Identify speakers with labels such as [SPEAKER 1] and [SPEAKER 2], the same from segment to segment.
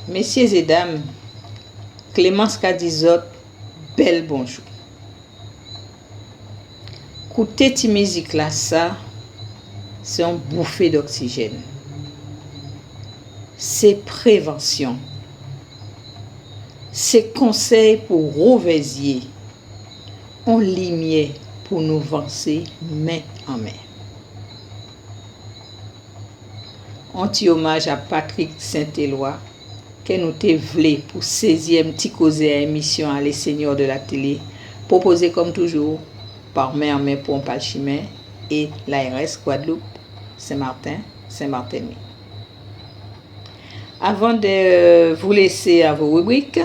[SPEAKER 1] Messieurs et dames, Clémence Cadizot, bel bonjour. Écoutez ti musique là, ça, c'est un bouffée d'oxygène. C'est prévention. C'est conseil pour rouvésier. On limier pour nous avancer main en main. On dit hommage à Patrick Saint-Éloi, que nous te vle pour 16e petit causé à émission à les seigneurs de la télé, proposé comme toujours par Mermet Pompalchimer et l'ARS Guadeloupe, Saint-Martin, Saint-Barthélemy. Avant de vous laisser à vos rubriques,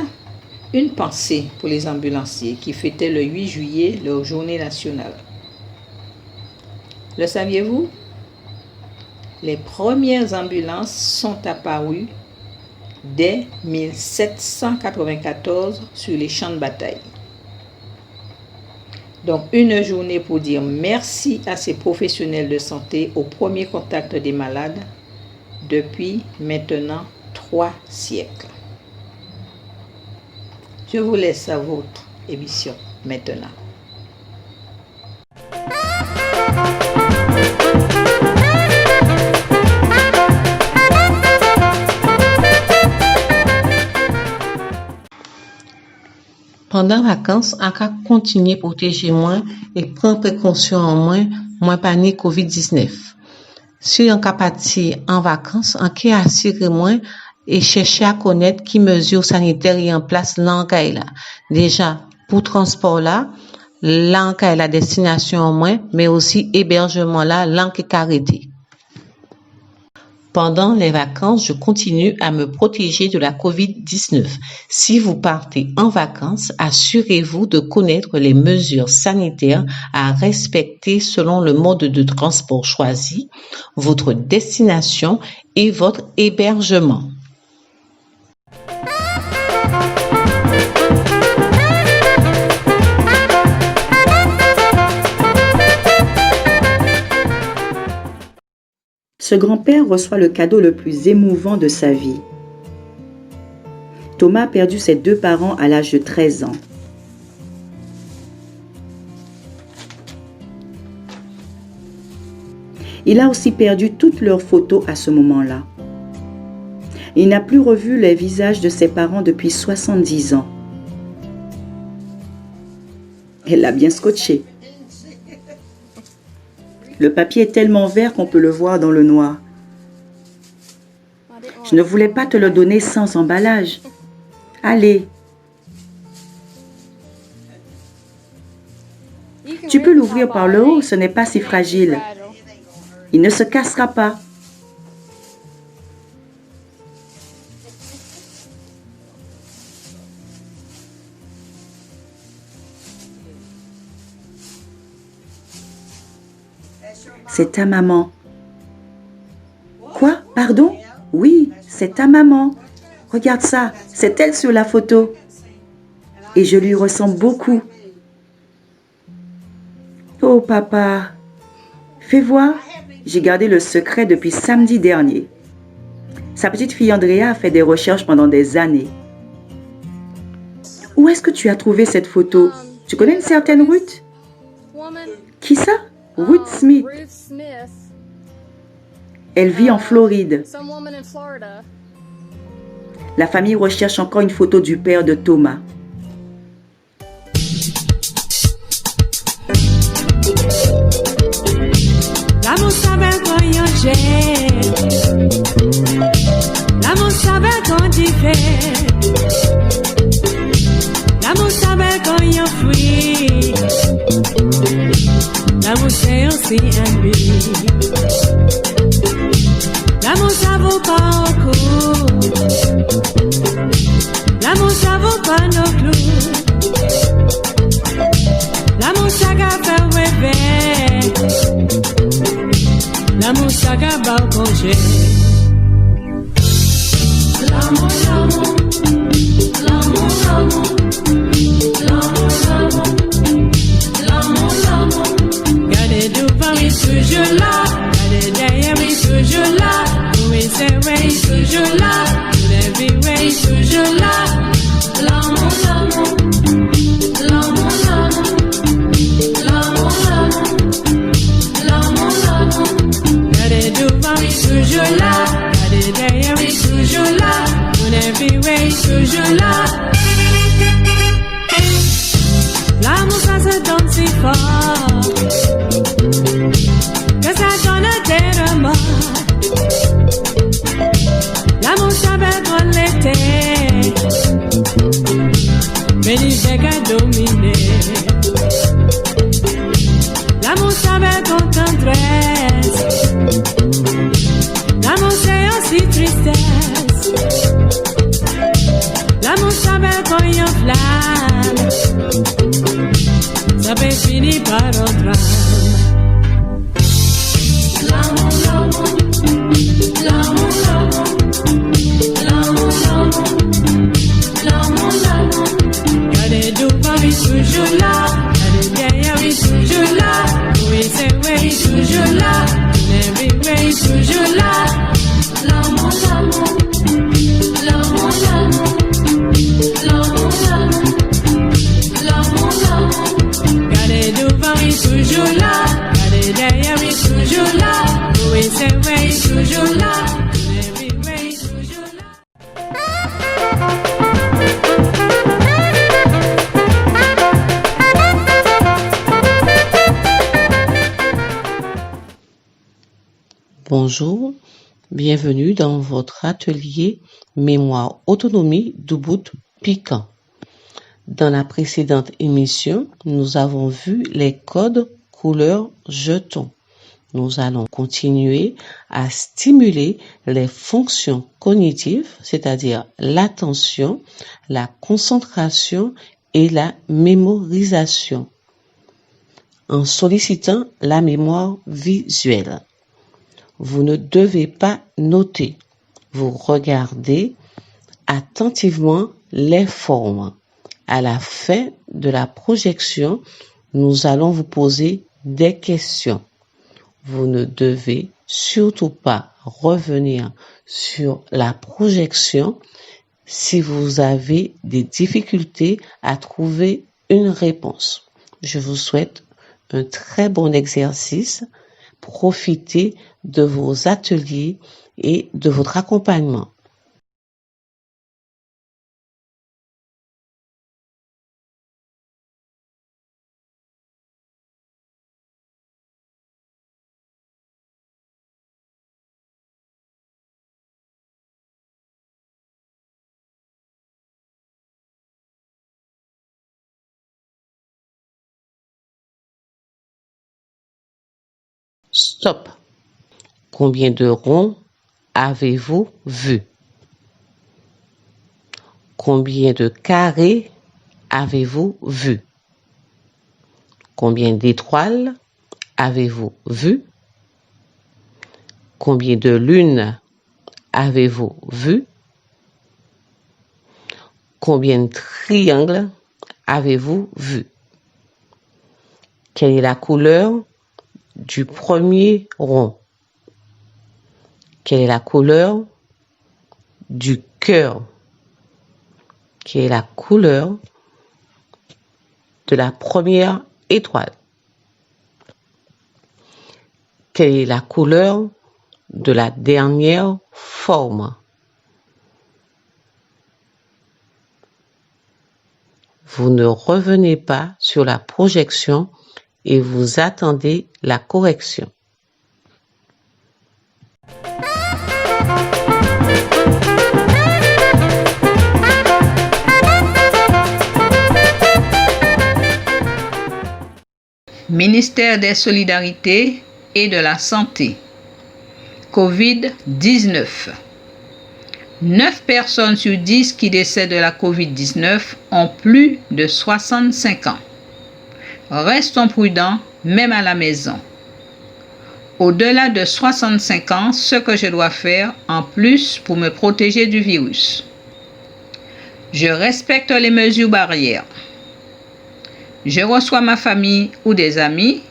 [SPEAKER 1] une pensée pour les ambulanciers qui fêtaient le 8 juillet leur journée nationale. Le saviez-vous? Les premières ambulances sont apparues dès 1794 sur les champs de bataille. Donc, une journée pour dire merci à ces professionnels de santé au premier contact des malades depuis maintenant 3 siècles. Je vous laisse à votre émission maintenant.
[SPEAKER 2] Pendant vacances, on va continuer à protéger moi et prendre précaution en moins panique COVID-19. Si on est parti en vacances, on peut assurer moi et chercher à connaître qui mesures sanitaires y en place là là. Déjà, pour transport là la destination en moins, mais aussi hébergement là qui est arrêté. Pendant les vacances, je continue à me protéger de la COVID-19. Si vous partez en vacances, assurez-vous de connaître les mesures sanitaires à respecter selon le mode de transport choisi, votre destination et votre hébergement.
[SPEAKER 3] Ce grand-père reçoit le cadeau le plus émouvant de sa vie. Thomas a perdu ses 2 parents à l'âge de 13 ans. Il a aussi perdu toutes leurs photos à ce moment-là. Il n'a plus revu les visages de ses parents depuis 70 ans. Elle l'a bien scotché. Le papier est tellement vert qu'on peut le voir dans le noir. Je ne voulais pas te le donner sans emballage. Allez. Tu peux l'ouvrir par le haut, ce n'est pas si fragile. Il ne se cassera pas. C'est ta maman. Quoi? Pardon? Oui, c'est ta maman. Regarde ça, c'est elle sur la photo. Et je lui ressemble beaucoup. Oh papa, fais voir, j'ai gardé le secret depuis samedi dernier. Sa petite fille Andrea a fait des recherches pendant des années. Où est-ce que tu as trouvé cette photo? Tu connais une certaine Ruth? Qui ça? Ruth Smith. Elle vit en Floride. La famille recherche encore une photo du père de Thomas.
[SPEAKER 4] L'amour c'est aussi ennemi. L'amour ça vaut pas un coup. L'amour ça vaut pas nos clous. L'amour ça va faire rêver. L'amour ça va congé. L'amour, l'amour, l'amour, l'amour, l'amour, l'amour, l'amour, l'amour. Gardez devant, oui, toujours là. Gardez derrière, oui, toujours là. Oui, c'est oui, toujours là. La vie, oui, toujours là. L'amour, l'amour, l'amour, l'amour, l'amour, l'amour, l'amour, l'amour. Gardez devant, oui, toujours là. Gardez derrière, oui, toujours là. Everywhere, toujours là. L'amour ça se donne si fort que ça donne des remords. L'amour ça va l'été, mais l'hiver a dominé. L'amour ça va ton tendresse. L'amour c'est aussi tristesse. L'amour ça va quand il y a flamme. Ça peut finir par un drame. L'amour, l'amour, l'amour, l'amour, l'amour, l'amour, l'amour. Gardez devant, oui, toujours là. Gardez derrière, oui, toujours là. Oui, c'est oui, toujours là. Everywhere, toujours là. L'amour, l'amour, l'amour, l'amour. L'amour, l'amour, l'amour, l'amour. Gardez devant, oui, toujours là. Gardez derrière, oui, toujours là. Oui, c'est vrai, toujours là. Oui, oui, toujours là.
[SPEAKER 2] Bonjour, bienvenue dans votre atelier Mémoire Autonomie d'Ubud Piquant. Dans la précédente émission, nous avons vu les codes couleurs jetons. Nous allons continuer à stimuler les fonctions cognitives, c'est-à-dire l'attention, la concentration et la mémorisation, en sollicitant la mémoire visuelle. Vous ne devez pas noter. Vous regardez attentivement les formes. À la fin de la projection, nous allons vous poser des questions. Vous ne devez surtout pas revenir sur la projection si vous avez des difficultés à trouver une réponse. Je vous souhaite un très bon exercice. Profitez de vos ateliers et de votre accompagnement. Stop. Combien de ronds avez-vous vu? Combien de carrés avez-vous vu? Combien d'étoiles avez-vous vu? Combien de lunes avez-vous vu? Combien de triangles avez-vous vu? Quelle est la couleur du premier rond? Quelle est la couleur du cœur? Quelle est la couleur de la première étoile? Quelle est la couleur de la dernière forme? Vous ne revenez pas sur la projection et vous attendez la correction.
[SPEAKER 1] Ministère des Solidarités et de la Santé. COVID-19. 9 personnes sur 10 qui décèdent de la COVID-19 ont plus de 65 ans. Restons prudents, même à la maison. Au-delà de 65 ans, ce que je dois faire en plus pour me protéger du virus. Je respecte les mesures barrières. Je reçois ma famille ou des amis.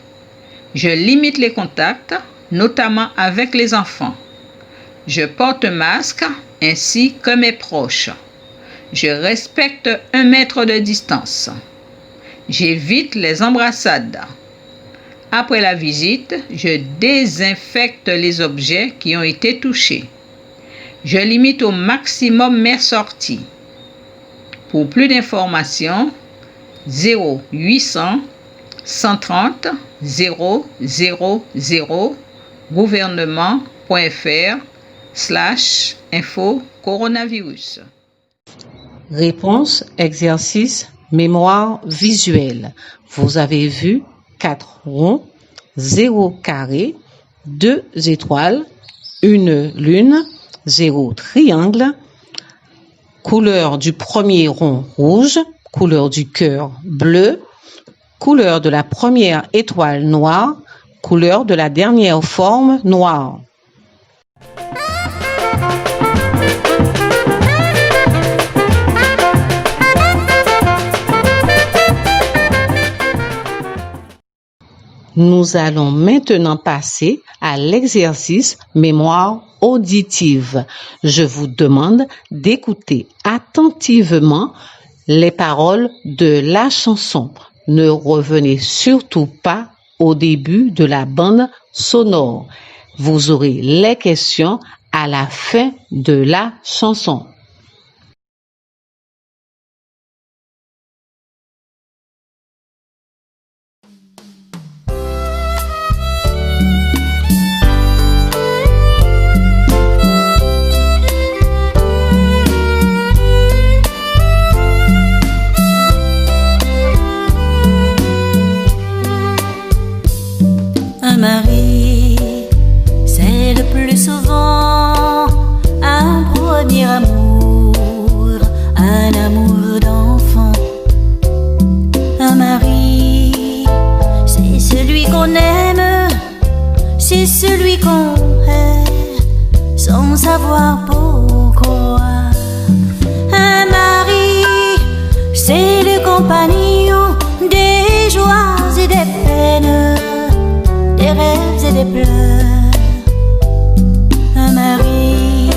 [SPEAKER 1] Je limite les contacts, notamment avec les enfants. Je porte un masque ainsi que mes proches. Je respecte 1 mètre de distance. J'évite les embrassades. Après la visite, je désinfecte les objets qui ont été touchés. Je limite au maximum mes sorties. Pour plus d'informations, 0800 130 000 gouvernement.fr/info coronavirus.
[SPEAKER 2] Réponse, exercice, mémoire visuelle. Vous avez vu 4 ronds, 0 carré, 2 étoiles, 1 lune, 0 triangle. Couleur du premier rond rouge, couleur du cœur bleu, couleur de la première étoile noire, couleur de la dernière forme noire. Nous allons maintenant passer à l'exercice mémoire auditive. Je vous demande d'écouter attentivement les paroles de la chanson. Ne revenez surtout pas au début de la bande sonore. Vous aurez les questions à la fin de la chanson.
[SPEAKER 5] Un mari, c'est le plus souvent un premier amour, un amour d'enfant. Un mari, c'est celui qu'on aime, c'est celui qu'on hait, sans savoir pourquoi. Un mari, c'est le compagnon des joies et des peines, des rêves et des pleurs. Un mari,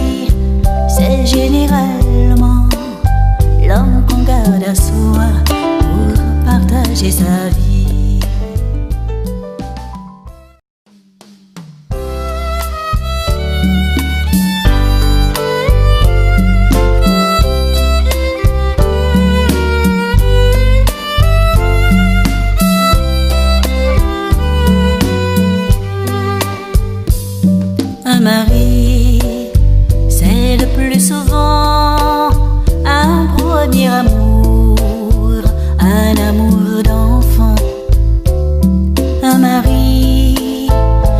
[SPEAKER 5] c'est généralement l'homme qu'on garde à soi pour partager sa vie. Un mari, c'est le plus souvent un premier amour, un amour d'enfant. Un mari,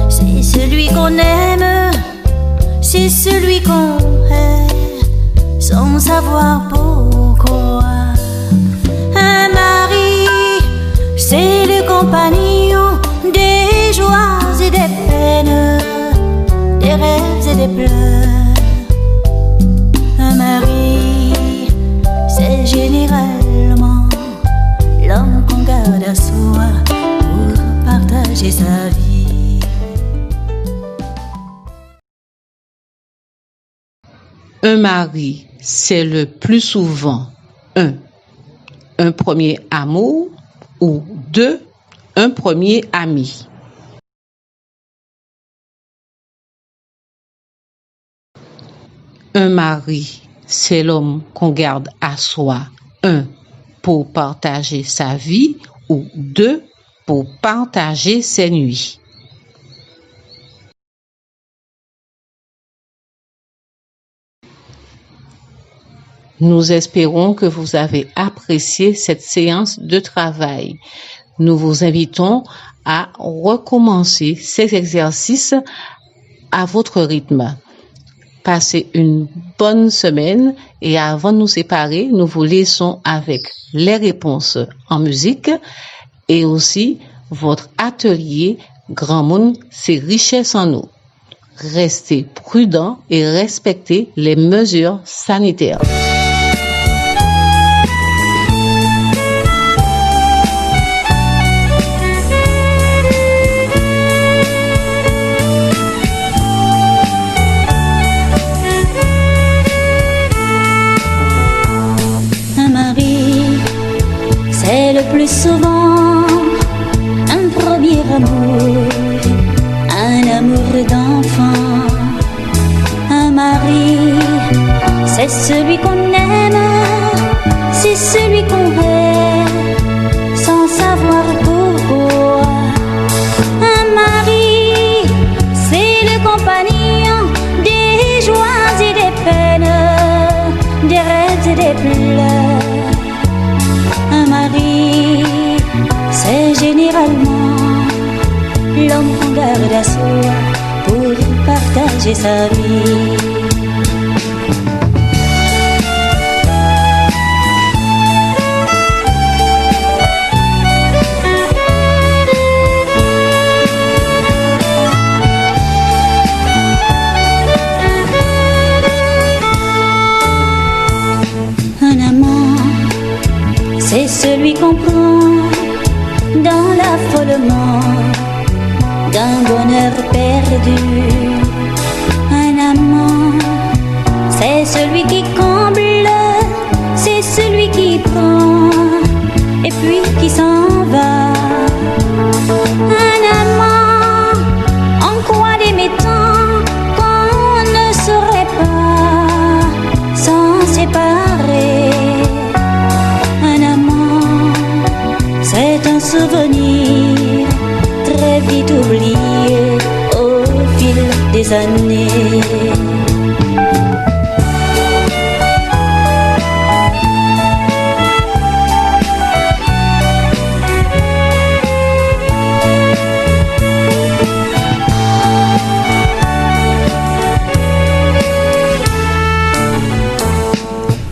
[SPEAKER 5] c'est celui qu'on aime, c'est celui qu'on hait, sans savoir pourquoi. Un mari, c'est le compagnon des joies et des peines, des rêves et des pleurs. Un mari, c'est généralement l'homme qu'on garde à soi pour partager sa vie.
[SPEAKER 2] Un mari, c'est le plus souvent 1. Un premier amour ou 2. Un premier ami. Un mari, c'est l'homme qu'on garde à soi. 1. Pour partager sa vie ou 2. Pour partager ses nuits. Nous espérons que vous avez apprécié cette séance de travail. Nous vous invitons à recommencer ces exercices à votre rythme. Passez une bonne semaine et avant de nous séparer, nous vous laissons avec les réponses en musique et aussi votre atelier Grand Monde, c'est richesse en nous. Restez prudents et respectez les mesures sanitaires.
[SPEAKER 5] Un mari, c'est le plus souvent un premier amour, un amour d'enfant. Un mari, c'est celui qu'on aime, c'est celui qu'on aime, sans savoir pourquoi. Un mari, c'est le compagnon des joies et des peines, des rêves et des pleurs. Un mari, c'est généralement l'homme qu'on garde à soi pour partager sa vie. Un amant, c'est celui qu'on prend dans l'affolement d'un bonheur perdu. Un amant, c'est celui qui comble, c'est celui qui prend et puis qui s'en va. Un amant, en quoi l'aimer tant qu'on ne saurait pas s'en séparer. Un amant, c'est un souvenir très vite oublié au fil des années.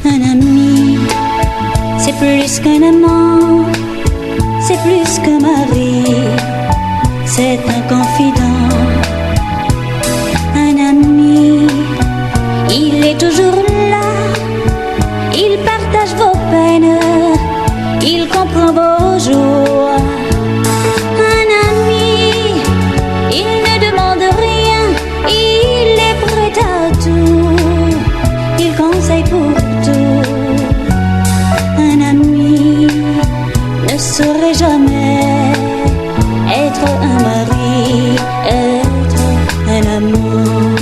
[SPEAKER 5] Un ami, c'est plus qu'un amant, c'est plus qu'un mari, c'est un confident. Un ami, il est toujours là, il partage vos peines, il comprend vos joies. Un ami, il ne demande rien, il est prêt à tout, il conseille pour tout. Un ami ne saurait jamais être un mari, être un amant.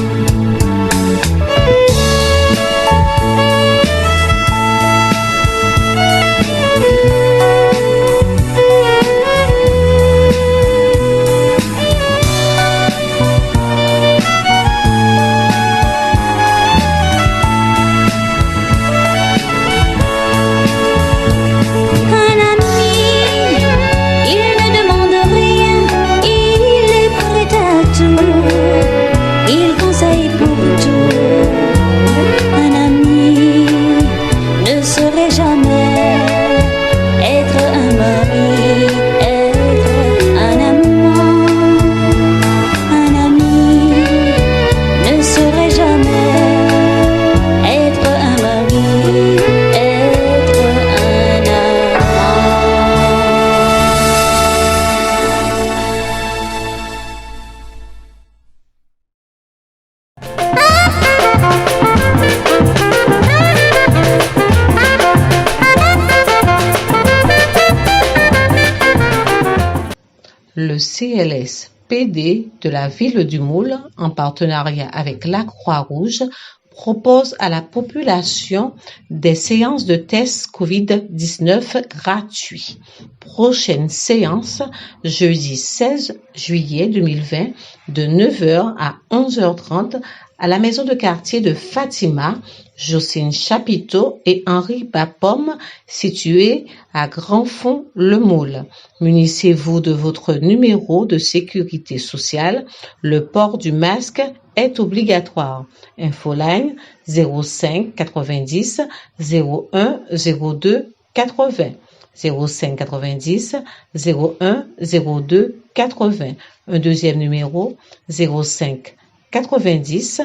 [SPEAKER 5] Un ami, il ne demande rien, il est prêt à tout, il conseille pour tout. Un ami ne saurait jamais être un mari, être un amant. Un ami ne saurait jamais être un mari, être un amant.
[SPEAKER 2] Le CLS PD de la ville du Moule, en partenariat avec la Croix-Rouge, propose à la population des séances de tests COVID-19 gratuits. Prochaine séance, jeudi 16 juillet 2020, de 9h à 11h30 à la maison de quartier de Fatima, Jocelyne Chapiteau et Henri Bapom, situés à Grand-Fond-le-Moule. Munissez-vous de votre numéro de sécurité sociale. Le port du masque est obligatoire. Infoline 05 90 01 02 80. 05 90 01 02 80. Un deuxième numéro 05 90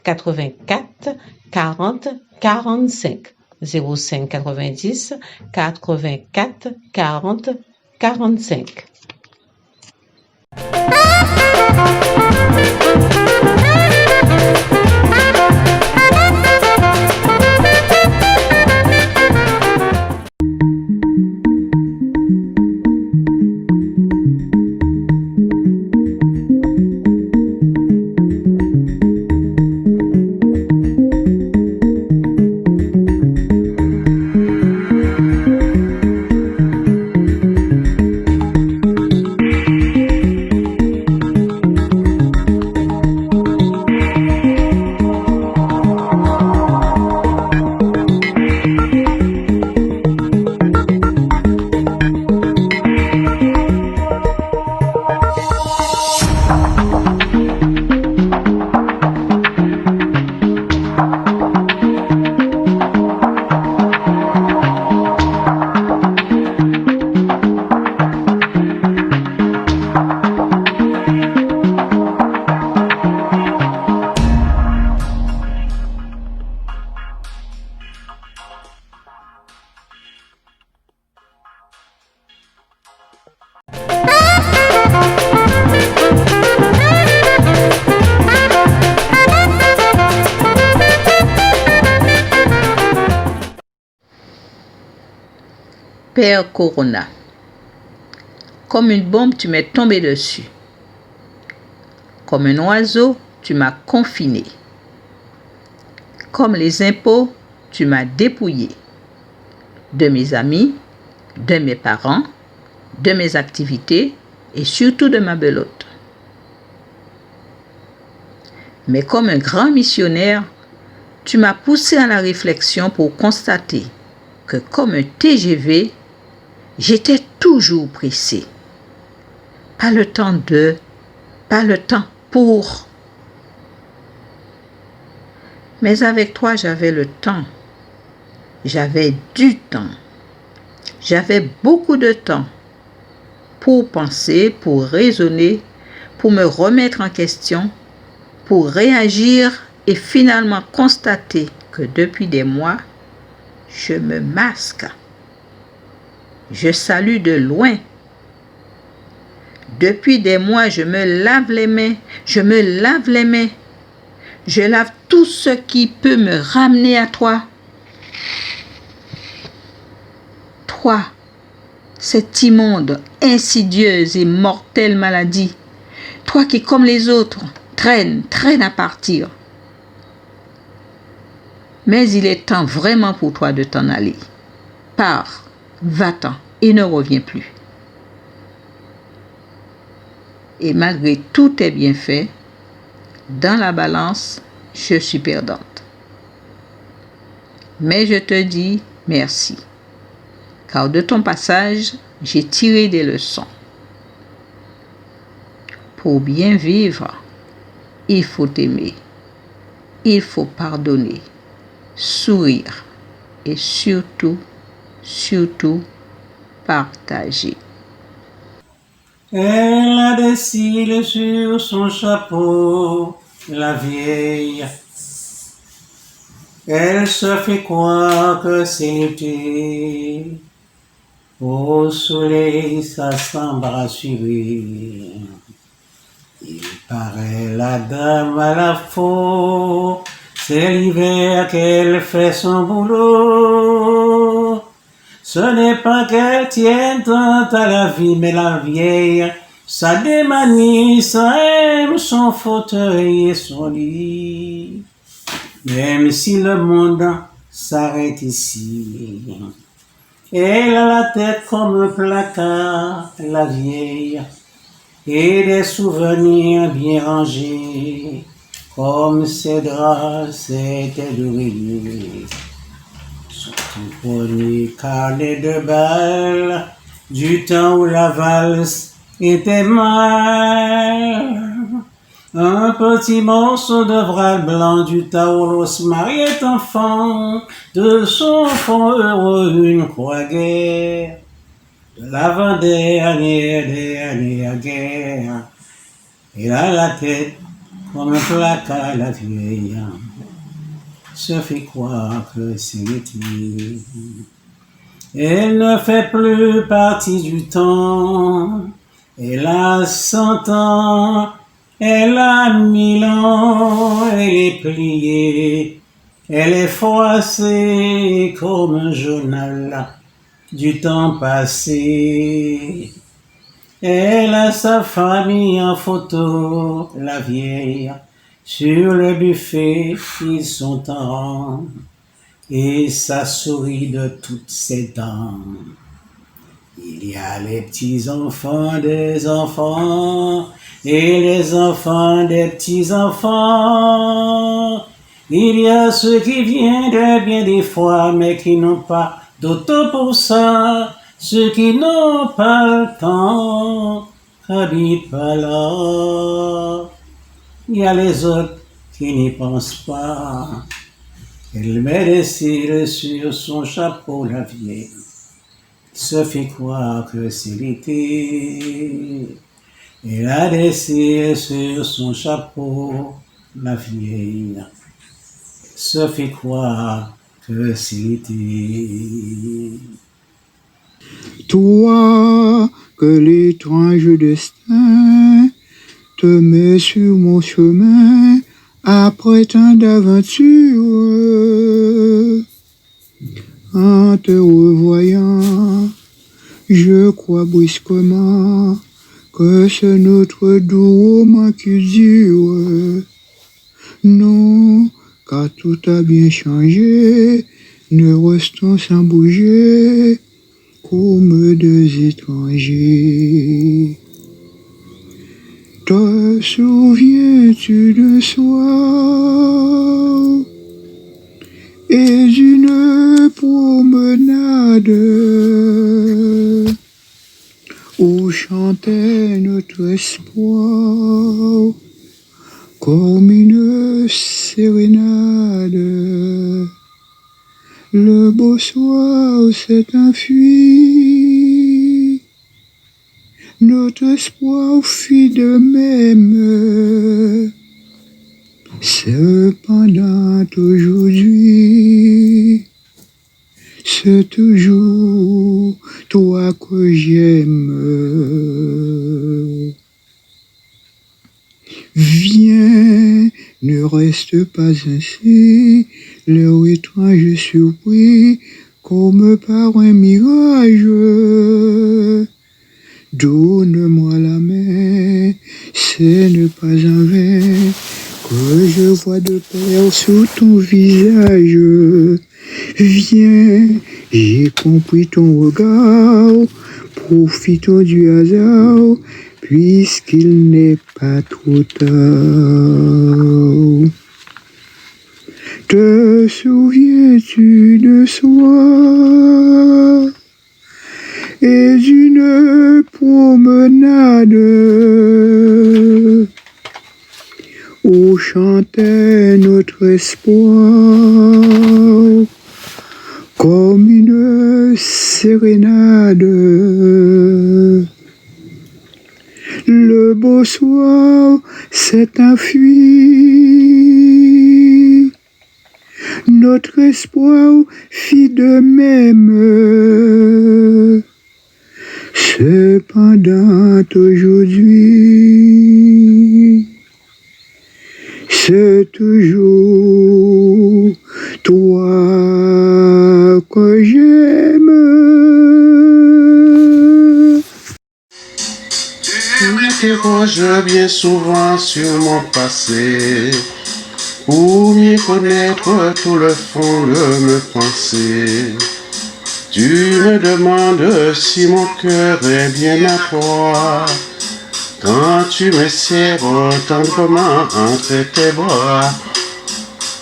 [SPEAKER 2] 84 40 45. 05 90 84 40 45.
[SPEAKER 1] Père Corona, comme une bombe, tu m'es tombé dessus. Comme un oiseau, tu m'as confiné. Comme les impôts, tu m'as dépouillé. De mes amis, de mes parents, de mes activités et surtout de ma belote. Mais comme un grand missionnaire, tu m'as poussé à la réflexion pour constater que comme un TGV, j'étais toujours pressé. Pas le temps de, pas le temps pour. Mais avec toi, j'avais le temps. J'avais du temps. J'avais beaucoup de temps pour penser, pour raisonner, pour me remettre en question, pour réagir et finalement constater que depuis des mois, je me masque. Je salue de loin. Depuis des mois, je me lave les mains. Je me lave les mains. Je lave tout ce qui peut me ramener à toi. Toi, cette immonde, insidieuse et mortelle maladie. Toi qui, comme les autres, traîne à partir. Mais il est temps vraiment pour toi de t'en aller. Pars. Va-t'en et ne reviens plus. Et malgré tous tes bienfaits, dans la balance, je suis perdante. Mais je te dis merci, car de ton passage, j'ai tiré des leçons. Pour bien vivre, il faut aimer, il faut pardonner, sourire et surtout partager.
[SPEAKER 6] Elle a des cils sur son chapeau, la vieille. Elle se fait croire que c'est l'été. Au soleil, ça semble rassuré. Il paraît la dame à la faux. C'est l'hiver qu'elle fait son boulot. Ce n'est pas qu'elle tienne tant à la vie, mais la vieille, ça démanie, ça aime son fauteuil et son lit. Même si le monde s'arrête ici, elle a la tête comme un placard, la vieille, et des souvenirs bien rangés, comme ses draps étaient d'oreiller. Son tout premier carnet de balles, du temps où la valse était mal. Un petit morceau de voile blanc du temps où l'os mariait enfant, de son fond heureux une croix guerre, de l'avant-dernière guerre. Il a la tête comme un placard, la vieille se fait croire que c'est l'été. Elle ne fait plus partie du temps. Elle a 100 ans, elle a 1000 ans, elle est pliée, elle est froissée comme un journal du temps passé. Elle a sa famille en photo, la vieille. Sur le buffet, ils sont en rang, et ça sourit de toutes ses dents. Il y a les petits-enfants des enfants, et les enfants des petits-enfants. Il y a ceux qui viennent de bien des fois, mais qui n'ont pas d'auto pour ça. Ceux qui n'ont pas le temps, habitent pas là. Il y a les autres qui n'y pensent pas. Elle met des cils sur son chapeau, la vieille. Se fait croire que c'est l'été. Elle a des cils sur son chapeau, la vieille. Se fait croire que c'est l'été.
[SPEAKER 7] Toi, que l'étrange destin te met sur mon chemin après tant d'aventures. En te revoyant, je crois brusquement que c'est notre doux roman qui dure. Non, car tout a bien changé, ne restons sans bouger comme deux étrangers. Te souviens-tu d'un soir et d'une promenade où chantait notre espoir comme une sérénade? Le beau soir s'est enfui, notre espoir fit de même. Cependant aujourd'hui, c'est toujours toi que j'aime. Viens, ne reste pas ainsi, l'air étrange surpris, comme par un mirage. Donne-moi la main, c'est ne pas en vain que je vois de perles sur ton visage. Viens, j'ai compris ton regard, profitons du hasard, puisqu'il n'est pas trop tard. Te souviens-tu de soi et d'une promenade où chantait notre espoir comme une sérénade? Le beau soir s'est enfui, notre espoir fit de même. Cependant aujourd'hui, c'est toujours toi que j'aime.
[SPEAKER 8] Tu m'interroges bien souvent sur mon passé, pour mieux connaître tout le fond de mes pensées. Tu me demandes si mon cœur est bien à toi, Quand tu me serres tendrement entre tes bras,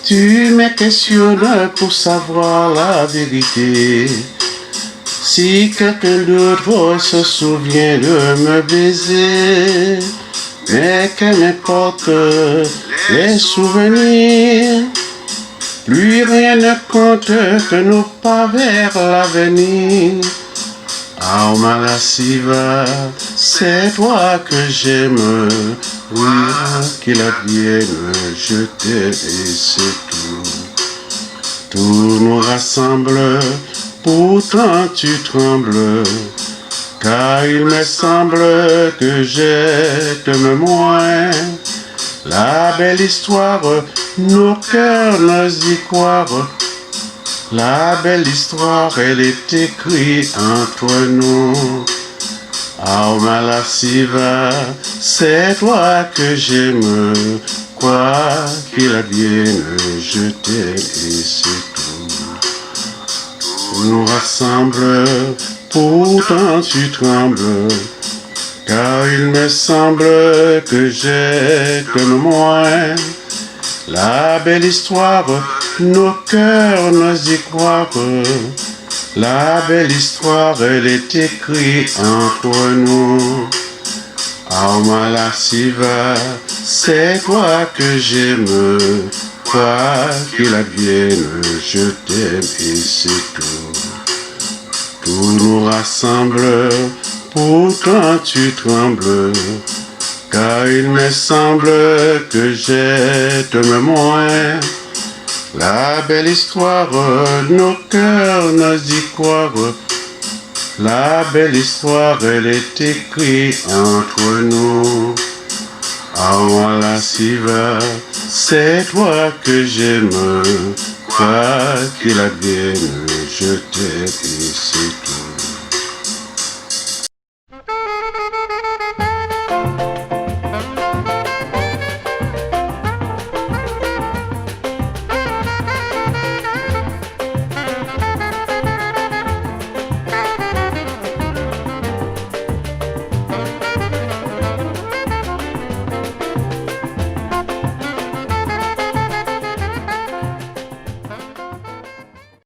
[SPEAKER 8] tu me questionnes pour savoir la vérité. Si quelqu'un d'autre se souvient de me baiser, mais que m'importe les souvenirs, plus rien ne compte que nos pas vers l'avenir. Ah, Malasiva, c'est toi que j'aime, oui, qu'il advienne, je t'aime et c'est tout. Tout nous rassemble, pourtant tu trembles, car il me semble que je t'aime moins. La belle histoire, nos cœurs nous y croient. La belle histoire, elle est écrite entre nous. Ah, Malasiva, c'est toi que j'aime, quoi qu'il advienne, je t'aime et c'est tout. Tout nous rassemble, pourtant tu trembles, car il me semble que je t'aime moins. La belle histoire, nos cœurs nous y croient. La belle histoire, elle est écrite entre nous. Ah, Malasiva, c'est toi que j'aime, quoi qu'il advienne, je t'aime et c'est tout. Tout nous rassemble, pourtant tu trembles, car il me semble que je t'aime moins. La belle histoire, nos cœurs nous y croient. La belle histoire, elle est écrite entre nous. Ah, Malasiva, c'est toi que j'aime, quoi qu'il advienne, je t'aime et c'est tout.